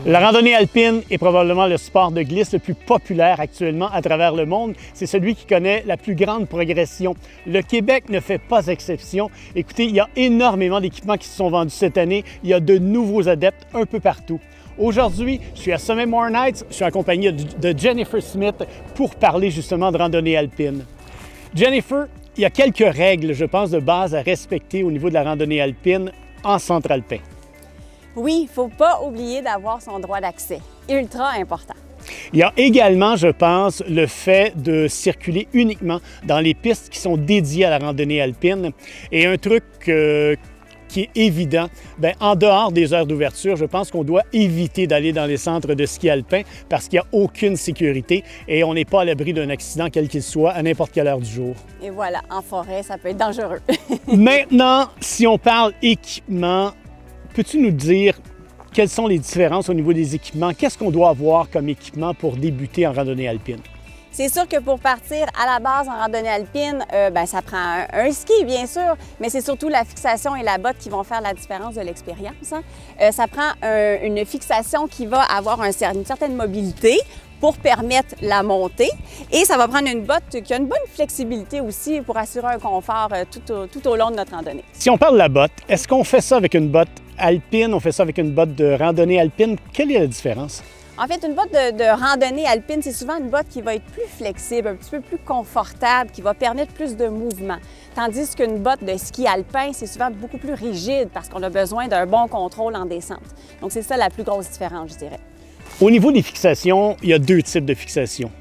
La randonnée alpine est probablement le sport de glisse le plus populaire actuellement à travers le monde. C'est celui qui connaît la plus grande progression. Le Québec ne fait pas exception. Écoutez, il y a énormément d'équipements qui se sont vendus cette année. Il y a de nouveaux adeptes un peu partout. Aujourd'hui, je suis à Summit Moore Nights. Je suis accompagné de Jennifer Smith pour parler justement de randonnée alpine. Jennifer, il y a quelques règles, je pense, de base à respecter au niveau de la randonnée alpine en centre-alpin. Oui, il ne faut pas oublier d'avoir son droit d'accès. Ultra important. Il y a également, je pense, le fait de circuler uniquement dans les pistes qui sont dédiées à la randonnée alpine. Et un truc qui est évident, en dehors des heures d'ouverture, je pense qu'on doit éviter d'aller dans les centres de ski alpin parce qu'il n'y a aucune sécurité et on n'est pas à l'abri d'un accident, quel qu'il soit, à n'importe quelle heure du jour. Et voilà, en forêt, ça peut être dangereux. Maintenant, si on parle équipement, peux-tu nous dire quelles sont les différences au niveau des équipements? Qu'est-ce qu'on doit avoir comme équipement pour débuter en randonnée alpine? C'est sûr que pour partir à la base en randonnée alpine, ça prend un ski, bien sûr, mais c'est surtout la fixation et la botte qui vont faire la différence de l'expérience. Ça prend une fixation qui va avoir une certaine mobilité pour permettre la montée. Et ça va prendre une botte qui a une bonne flexibilité aussi pour assurer un confort tout au long de notre randonnée. Si on parle de la botte, est-ce qu'on fait ça avec une botte alpine, on fait ça avec une botte de randonnée alpine? Quelle est la différence? En fait, une botte de randonnée alpine, c'est souvent une botte qui va être plus flexible, un petit peu plus confortable, qui va permettre plus de mouvement. Tandis qu'une botte de ski alpin, c'est souvent beaucoup plus rigide parce qu'on a besoin d'un bon contrôle en descente. Donc, c'est ça la plus grosse différence, je dirais. Au niveau des fixations, il y a deux types de fixations.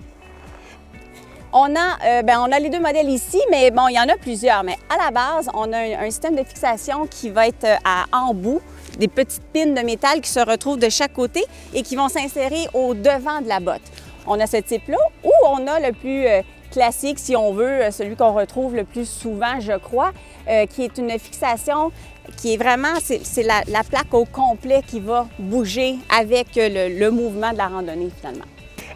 On a les deux modèles ici, mais bon, il y en a plusieurs. Mais à la base, on a un système de fixation qui va être à embout, des petites pines de métal qui se retrouvent de chaque côté et qui vont s'insérer au devant de la botte. On a ce type-là, ou on a le plus classique, si on veut, celui qu'on retrouve le plus souvent, je crois, qui est une fixation qui est vraiment, c'est la plaque au complet qui va bouger avec le mouvement de la randonnée, finalement.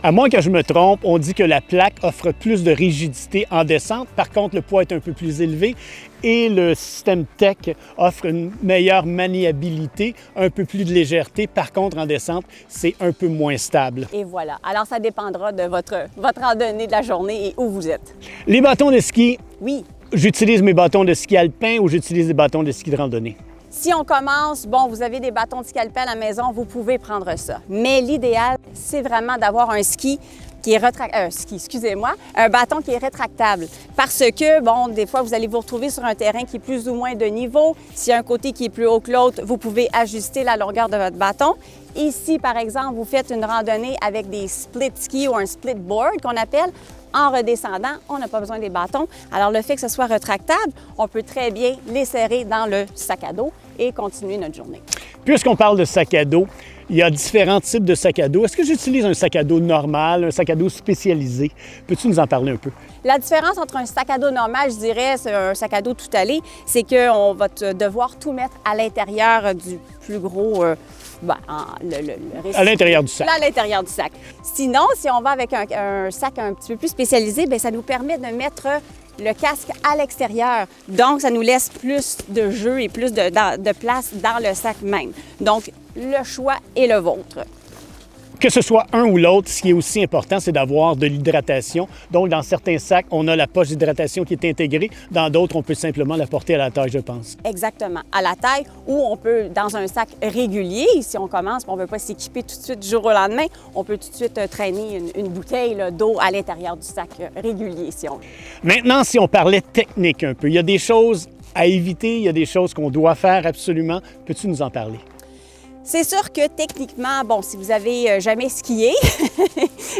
À moins que je me trompe, on dit que la plaque offre plus de rigidité en descente. Par contre, le poids est un peu plus élevé et le système Tech offre une meilleure maniabilité, un peu plus de légèreté. Par contre, en descente, c'est un peu moins stable. Et voilà. Alors, ça dépendra de votre randonnée de la journée et où vous êtes. Les bâtons de ski. Oui. J'utilise mes bâtons de ski alpin ou j'utilise des bâtons de ski de randonnée? Si on commence, vous avez des bâtons de ski alpin à la maison, vous pouvez prendre ça. Mais l'idéal, c'est vraiment d'avoir un ski qui est un bâton qui est rétractable. Parce que, des fois, vous allez vous retrouver sur un terrain qui est plus ou moins de niveau. S'il y a un côté qui est plus haut que l'autre, vous pouvez ajuster la longueur de votre bâton. Ici, par exemple, vous faites une randonnée avec des split skis ou un split board qu'on appelle. En redescendant, on n'a pas besoin des bâtons. Alors, le fait que ce soit rétractable, on peut très bien les serrer dans le sac à dos et continuer notre journée. Puisqu'on parle de sac à dos, il y a différents types de sacs à dos. Est-ce que j'utilise un sac à dos normal, un sac à dos spécialisé? Peux-tu nous en parler un peu? La différence entre un sac à dos normal, je dirais, c'est un sac à dos tout allé, c'est qu'on va devoir tout mettre à l'intérieur du plus gros... à l'intérieur du sac. À l'intérieur du sac. Sinon, si on va avec un sac un petit peu plus spécialisé, ça nous permet de mettre le casque à l'extérieur. Donc, ça nous laisse plus de jeu et plus de place dans le sac même. Donc, le choix est le vôtre. Que ce soit un ou l'autre, ce qui est aussi important, c'est d'avoir de l'hydratation. Donc, dans certains sacs, on a la poche d'hydratation qui est intégrée. Dans d'autres, on peut simplement la porter à la taille, je pense. Exactement. À la taille, ou on peut, dans un sac régulier, si on commence, on ne veut pas s'équiper tout de suite du jour au lendemain, on peut tout de suite traîner une bouteille d'eau à l'intérieur du sac régulier, si on veut. Maintenant, si on parlait technique un peu, il y a des choses à éviter, il y a des choses qu'on doit faire absolument. Peux-tu nous en parler? C'est sûr que techniquement, si vous avez jamais skié,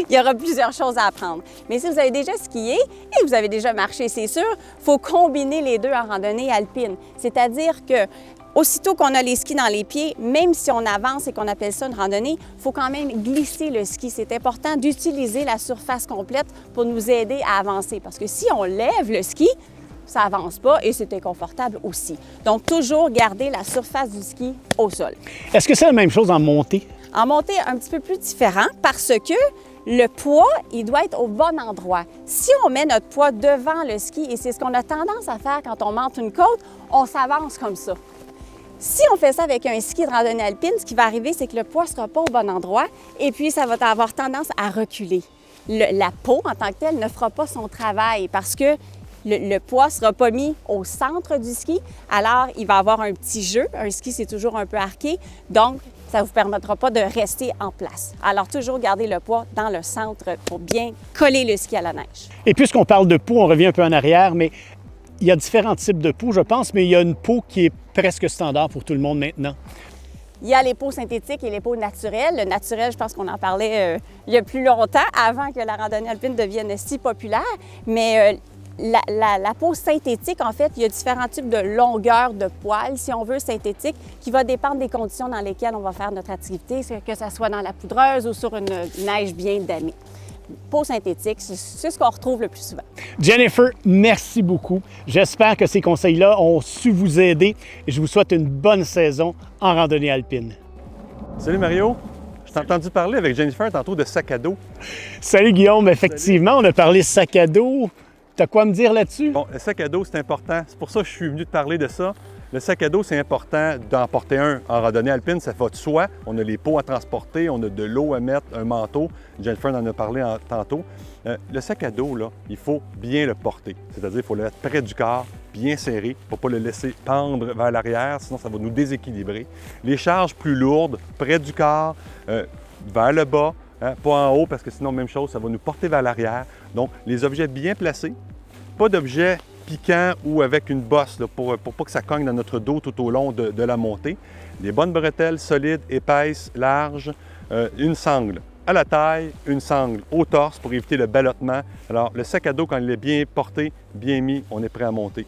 il y aura plusieurs choses à apprendre. Mais si vous avez déjà skié et vous avez déjà marché, c'est sûr, il faut combiner les deux en randonnée alpine. C'est-à-dire que aussitôt qu'on a les skis dans les pieds, même si on avance et qu'on appelle ça une randonnée, il faut quand même glisser le ski. C'est important d'utiliser la surface complète pour nous aider à avancer. Parce que si on lève le ski, ça n'avance pas et c'est inconfortable aussi. Donc, toujours garder la surface du ski au sol. Est-ce que c'est la même chose en montée? En montée, un petit peu plus différent parce que le poids, il doit être au bon endroit. Si on met notre poids devant le ski, et c'est ce qu'on a tendance à faire quand on monte une côte, on s'avance comme ça. Si on fait ça avec un ski de randonnée alpine, ce qui va arriver, c'est que le poids ne sera pas au bon endroit et puis ça va avoir tendance à reculer. La peau, en tant que telle, ne fera pas son travail parce que le poids ne sera pas mis au centre du ski. Alors, il va avoir un petit jeu. Un ski, c'est toujours un peu arqué. Donc, ça ne vous permettra pas de rester en place. Alors, toujours garder le poids dans le centre pour bien coller le ski à la neige. Et puisqu'on parle de peau, on revient un peu en arrière, mais il y a différents types de peau, je pense, mais il y a une peau qui est presque standard pour tout le monde maintenant. Il y a les peaux synthétiques et les peaux naturelles. Le naturel, je pense qu'on en parlait il y a plus longtemps, avant que la randonnée alpine devienne si populaire. Mais la peau synthétique, en fait, il y a différents types de longueur de poils, si on veut, synthétique, qui va dépendre des conditions dans lesquelles on va faire notre activité, que ce soit dans la poudreuse ou sur une neige bien damée. Peau synthétique, c'est ce qu'on retrouve le plus souvent. Jennifer, merci beaucoup. J'espère que ces conseils-là ont su vous aider et je vous souhaite une bonne saison en randonnée alpine. Salut Mario, je t'ai entendu parler avec Jennifer tantôt de sac à dos. Salut Guillaume, effectivement, on a parlé sac à dos. T'as quoi à me dire là-dessus? Bon, le sac à dos, c'est important. C'est pour ça que je suis venu te parler de ça. Le sac à dos, c'est important d'en porter un en randonnée alpine. Ça va de soi. On a les pots à transporter, on a de l'eau à mettre, un manteau. Jennifer en a parlé tantôt. Le sac à dos, là, il faut bien le porter. C'est-à-dire qu'il faut le mettre près du corps, bien serré. Il ne faut pas le laisser pendre vers l'arrière, sinon ça va nous déséquilibrer. Les charges plus lourdes, près du corps, vers le bas, hein, pas en haut, parce que sinon, même chose, ça va nous porter vers l'arrière. Donc, les objets bien placés, pas d'objets piquant ou avec une bosse là, pour pas que ça cogne dans notre dos tout au long de la montée. Des bonnes bretelles solides, épaisses, larges, une sangle à la taille, une sangle au torse pour éviter le ballottement. Alors, le sac à dos, quand il est bien porté, bien mis, on est prêt à monter.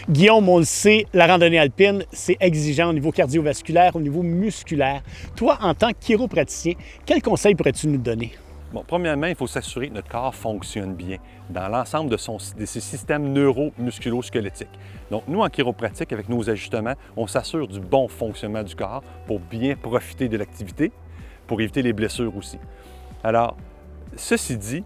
Guillaume, on le sait, la randonnée alpine, c'est exigeant au niveau cardiovasculaire, au niveau musculaire. Toi, en tant que chiropraticien, quels conseils pourrais-tu nous donner? Bon, premièrement, il faut s'assurer que notre corps fonctionne bien dans l'ensemble de ses systèmes neuro-musculo-squelettiques. Donc, nous, en chiropratique, avec nos ajustements, on s'assure du bon fonctionnement du corps pour bien profiter de l'activité, pour éviter les blessures aussi. Alors, ceci dit,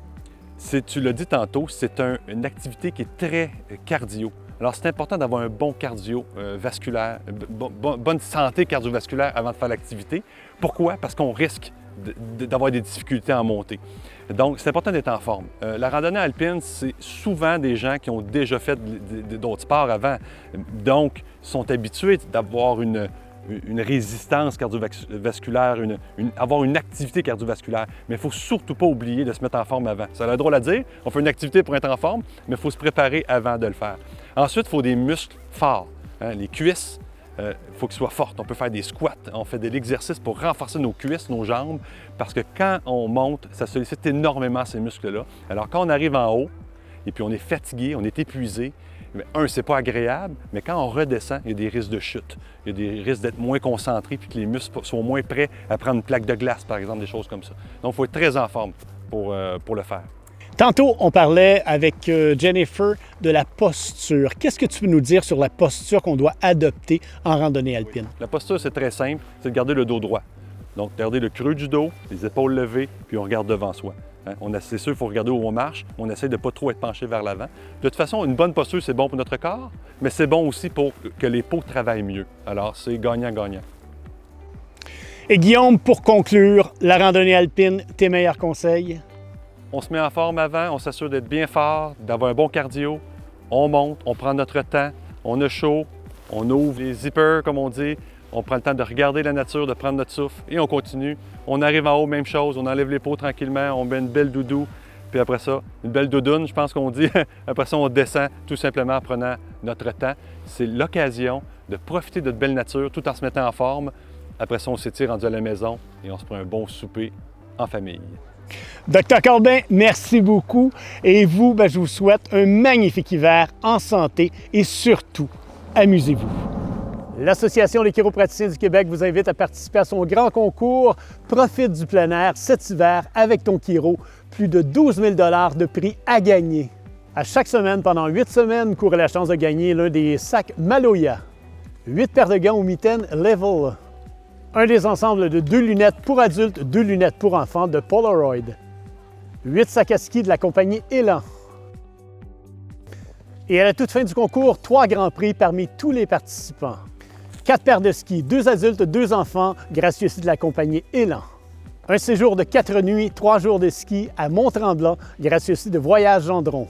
tu l'as dit tantôt, c'est une activité qui est très cardio. Alors, c'est important d'avoir un bon cardiovasculaire, bonne santé cardiovasculaire avant de faire l'activité. Pourquoi? Parce qu'on risque d'avoir des difficultés à monter. Donc, c'est important d'être en forme. La randonnée alpine, c'est souvent des gens qui ont déjà fait d'autres sports avant, donc sont habitués d'avoir une résistance cardiovasculaire, avoir une activité cardiovasculaire. Mais il ne faut surtout pas oublier de se mettre en forme avant. Ça a l'air drôle à dire, on fait une activité pour être en forme, mais il faut se préparer avant de le faire. Ensuite, il faut des muscles forts, hein, les cuisses. Il faut qu'ils soient fortes. On peut faire des squats, on fait de l'exercice pour renforcer nos cuisses, nos jambes, parce que quand on monte, ça sollicite énormément ces muscles-là. Alors quand on arrive en haut, et puis on est fatigué, on est épuisé, c'est pas agréable, mais quand on redescend, il y a des risques de chute. Il y a des risques d'être moins concentré, puis que les muscles soient moins prêts à prendre une plaque de glace, par exemple, des choses comme ça. Donc il faut être très en forme pour le faire. Tantôt, on parlait avec Jennifer de la posture. Qu'est-ce que tu peux nous dire sur la posture qu'on doit adopter en randonnée alpine? La posture, c'est très simple, c'est de garder le dos droit. Donc, garder le creux du dos, les épaules levées, puis on regarde devant soi. Hein? C'est sûr, il faut regarder où on marche. On essaie de ne pas trop être penché vers l'avant. De toute façon, une bonne posture, c'est bon pour notre corps, mais c'est bon aussi pour que les peaux travaillent mieux. Alors, c'est gagnant-gagnant. Et Guillaume, pour conclure, la randonnée alpine, tes meilleurs conseils? On se met en forme avant, on s'assure d'être bien fort, d'avoir un bon cardio. On monte, on prend notre temps, on a chaud, on ouvre les zippers, comme on dit. On prend le temps de regarder la nature, de prendre notre souffle et on continue. On arrive en haut, même chose, on enlève les peaux tranquillement, on met une belle doudou, puis après ça, une belle doudoune, je pense qu'on dit. Après ça, on descend tout simplement en prenant notre temps. C'est l'occasion de profiter de notre belle nature tout en se mettant en forme. Après ça, on s'étire rendu à la maison et on se prend un bon souper en famille. Dr Corbin, merci beaucoup. Et vous, je vous souhaite un magnifique hiver en santé et surtout, amusez-vous. L'Association des chiropraticiens du Québec vous invite à participer à son grand concours Profite du plein air cet hiver avec ton chiro. Plus de 12 000 $ de prix à gagner. À chaque semaine, pendant 8 semaines, courez la chance de gagner l'un des sacs Maloya, 8 paires de gants ou mitaines Level, un des ensembles de 2 lunettes pour adultes, 2 lunettes pour enfants de Polaroid, 8 sacs à ski de la compagnie Elan. Et à la toute fin du concours, 3 grands prix parmi tous les participants. 4 paires de skis, 2 adultes, 2 enfants, gracieux aussi de la compagnie Élan. Un séjour de 4 nuits, 3 jours de ski à Mont-Tremblant, gracieux aussi de Voyage Gendron.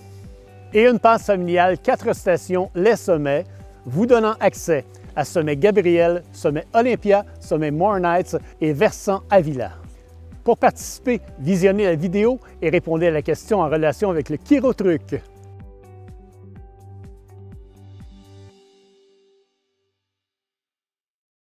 Et une passe familiale, 4 stations, les sommets, vous donnant accès à Sommet Gabriel, Sommet Olympia, Sommet Mornights et Versant Avila. Pour participer, visionnez la vidéo et répondez à la question en relation avec le Chirotruc.